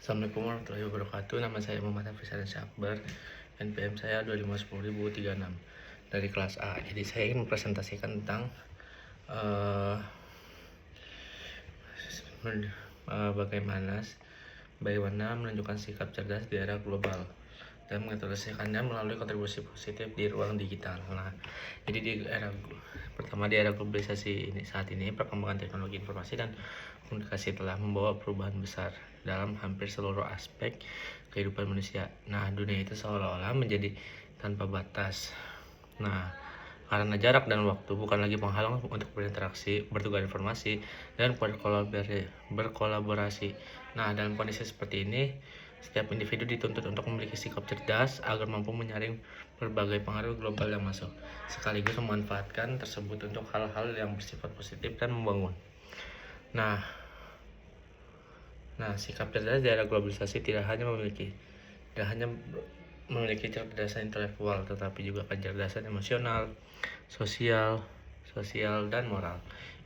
Assalamualaikum warahmatullahi wabarakatuh. Nama saya Muhammad Hafiz Syakbar. NPM saya 2510036 dari kelas A. Jadi saya ingin mempresentasikan tentang bagaimana menunjukkan sikap cerdas di era global dan mengintegrasikannya melalui kontribusi positif di ruang digital. Nah, jadi di era globalisasi ini saat ini, perkembangan teknologi informasi dan komunikasi telah membawa perubahan besar dalam hampir seluruh aspek kehidupan manusia. Nah, dunia itu seolah-olah menjadi tanpa batas. Nah, karena jarak dan waktu bukan lagi penghalang untuk berinteraksi, bertukar informasi, dan berkolaborasi. Nah, dalam kondisi seperti ini, setiap individu dituntut untuk memiliki sikap cerdas agar mampu menyaring berbagai pengaruh global yang masuk, sekaligus memanfaatkan tersebut untuk hal-hal yang bersifat positif dan membangun. Nah, sikap cerdas di era globalisasi tidak hanya memiliki kecerdasan intelektual, tetapi juga kecerdasan emosional, sosial, dan moral.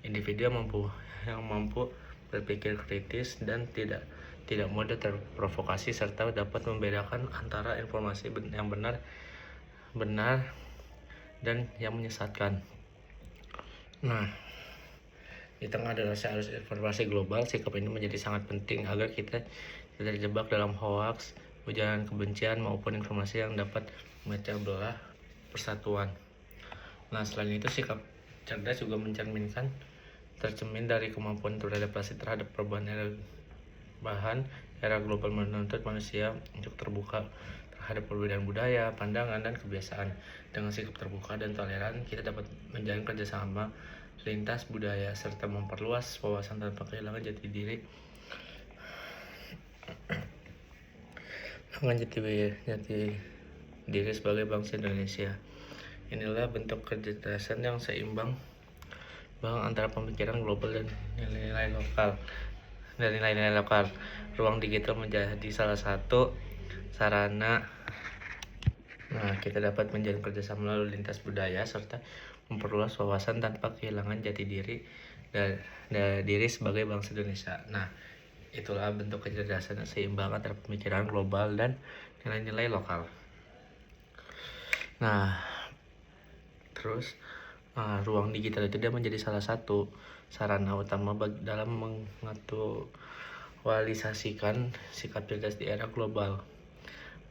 Individu yang mampu berpikir kritis dan tidak mudah terprovokasi serta dapat membedakan antara informasi yang benar dan yang menyesatkan. Nah, di tengah derasnya arus informasi global, sikap ini menjadi sangat penting agar kita tidak terjebak dalam hoaks, ujaran kebencian maupun informasi yang dapat memecah belah persatuan. Nah, selain itu, sikap cerdas juga tercermin dari kemampuan beradaptasi terhadap perubahan era global menuntut manusia untuk terbuka terhadap perbedaan budaya, pandangan, dan kebiasaan. Dengan sikap terbuka dan toleran, kita dapat menjalin kerjasama lintas budaya serta memperluas wawasan tanpa kehilangan jati diri sebagai bangsa Indonesia. Inilah bentuk kecerdasan yang seimbang antara pemikiran global dan nilai-nilai lokal. Ruang digital menjadi salah satu sarana. Nah, kita dapat menjalin kerjasama melalui lintas budaya serta memperluas wawasan tanpa kehilangan jati diri sebagai bangsa Indonesia. Nah, itulah bentuk kecerdasan yang seimbang antara pemikiran global dan nilai-nilai lokal. Nah, terus ruang digital itu dia menjadi salah satu sarana utama dalam mengaktualisasikan sikap cerdas di era global.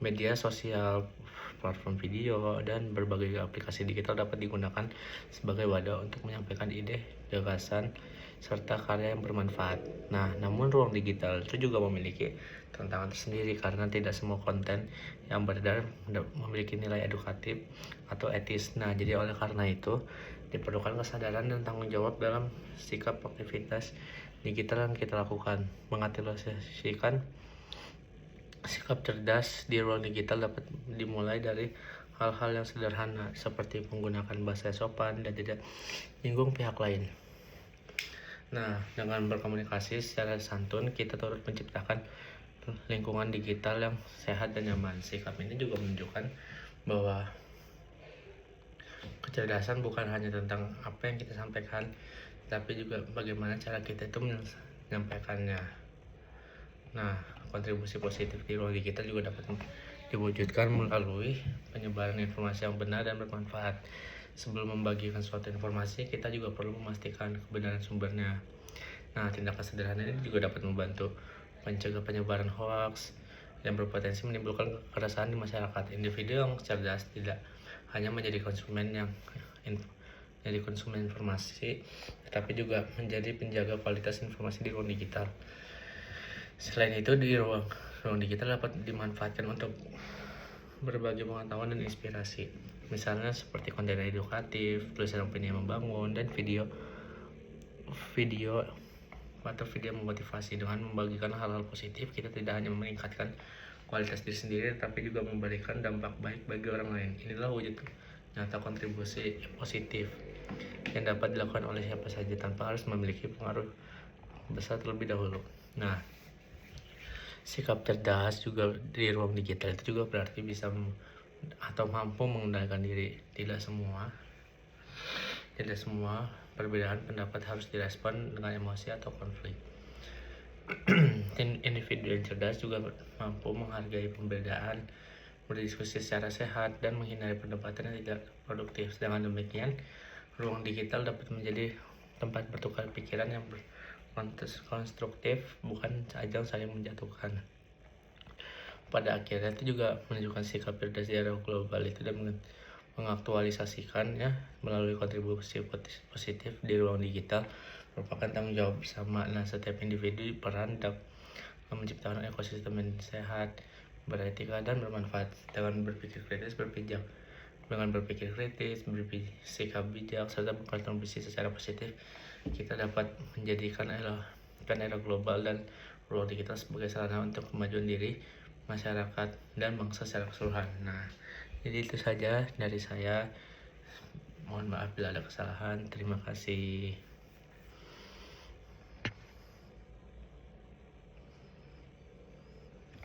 Media sosial, platform video, dan berbagai aplikasi digital dapat digunakan sebagai wadah untuk menyampaikan ide, gagasan, serta karya yang bermanfaat. Nah, namun ruang digital itu juga memiliki tantangan tersendiri karena tidak semua konten yang beredar memiliki nilai edukatif atau etis. Nah, jadi oleh karena itu diperlukan kesadaran dan tanggung jawab dalam sikap aktivitas digital yang kita lakukan. Mengaktualisasikan sikap cerdas di ruang digital dapat dimulai dari hal-hal yang sederhana seperti menggunakan bahasa sopan dan tidak menyinggung pihak lain. Nah, dengan berkomunikasi secara santun, kita turut menciptakan lingkungan digital yang sehat dan nyaman. Sikap ini juga menunjukkan bahwa kecerdasan bukan hanya tentang apa yang kita sampaikan, tapi juga bagaimana cara kita itu menyampaikannya. Nah, kontribusi positif di ruang digital juga dapat diwujudkan melalui penyebaran informasi yang benar dan bermanfaat. Sebelum membagikan suatu informasi, kita juga perlu memastikan kebenaran sumbernya. Nah, tindakan sederhana ini juga dapat membantu mencegah penyebaran hoaks yang berpotensi menimbulkan kekerasan di masyarakat. Individu yang cerdas tidak hanya menjadi konsumen informasi, tetapi juga menjadi penjaga kualitas informasi di ruang digital. Selain itu, di ruang digital dapat dimanfaatkan untuk berbagi pengetahuan dan inspirasi. Misalnya seperti konten edukatif, tulisan opini yang membangun, dan video memotivasi. Dengan membagikan hal-hal positif, kita tidak hanya meningkatkan kualitas diri sendiri, tapi juga memberikan dampak baik bagi orang lain. Inilah wujud nyata kontribusi positif yang dapat dilakukan oleh siapa saja tanpa harus memiliki pengaruh besar terlebih dahulu. Nah, sikap cerdas juga di ruang digital itu juga berarti bisa atau mampu mengendalikan diri. Tidak semua perbedaan pendapat harus direspon dengan emosi atau konflik. Individu yang cerdas juga mampu menghargai perbedaan, berdiskusi secara sehat, dan menghindari perdebatan yang tidak produktif. Dengan demikian, ruang digital dapat menjadi tempat bertukar pikiran yang konstruktif, bukan ajang saling menjatuhkan. Pada akhirnya itu juga menunjukkan sikap cerdas di era global itu dan mengaktualisasikannya melalui kontribusi positif di ruang digital merupakan tanggung jawab bersama. Nah, setiap individu peran dalam menciptakan ekosistem yang sehat, beretika, dan bermanfaat dengan berpikir kritis, bersikap bijak, serta berkontribusi secara positif. Kita dapat menjadikan era global dan ruang digital sebagai sarana untuk kemajuan diri, masyarakat, dan bangsa secara keseluruhan. Nah, jadi itu saja dari saya. Mohon maaf bila ada kesalahan. Terima kasih.